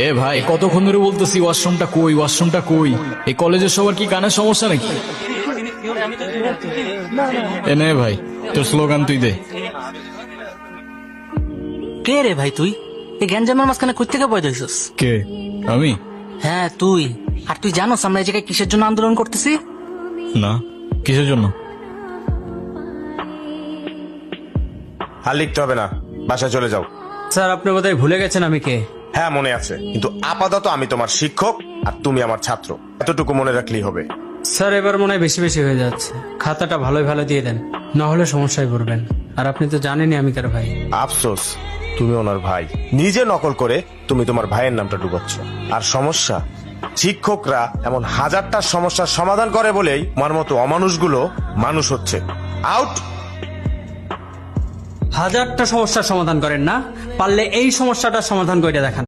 এ ভাই কতক্ষণ ধরে বলতেছি ওয়াশরুমটা কই, ওয়াশরুমটা কই। এই কলেজের সবার কি কানের সমস্যা নাকি? এ নে ভাই, তোর স্লোগান তুই দে। কে রে ভাই তুই? এই গ্যাঞ্জামের মাঝখানে কই থেকে বই দিছিস? কে? আমি? হ্যাঁ তুই। আর তুই জানোস আমরা এই জায়গায় কিসের জন্য আন্দোলন করতেছি? না, কিসের জন্য? আর লিখতে হবে না, বাসায় চলে যাও। স্যার আপনি বোধহয় ভুলে গেছেন আমি কে। হ্যাঁ মনে আছে, কিন্তু আপাতত আমি তোমার শিক্ষক আর তুমি আমার ছাত্র, এতটুকু মনে রাখলেই হবে। স্যার এবার মনে হয় বেশি বেশি হয়ে যাচ্ছে, খাতাটা ভালোই ভালো দিয়ে দেন, না হলে সমস্যায় পড়বেন। আর আপনি তো জানেনই আমি কার ভাই। আফসোস, তুমি ওনার ভাই, নিজে নকল করে তুমি তোমার ভাইয়ের নামটা ডুবাচ্ছ। আর সমস্যা, শিক্ষকরা এমন হাজারটা সমস্যার সমাধান করে বলেই আমার মতো অমানুষগুলো মানুষ হচ্ছে। আউট। হাজারটা সমস্যার সমাধান করেন না, পারলে এই সমস্যাটার সমাধান করে দেখান।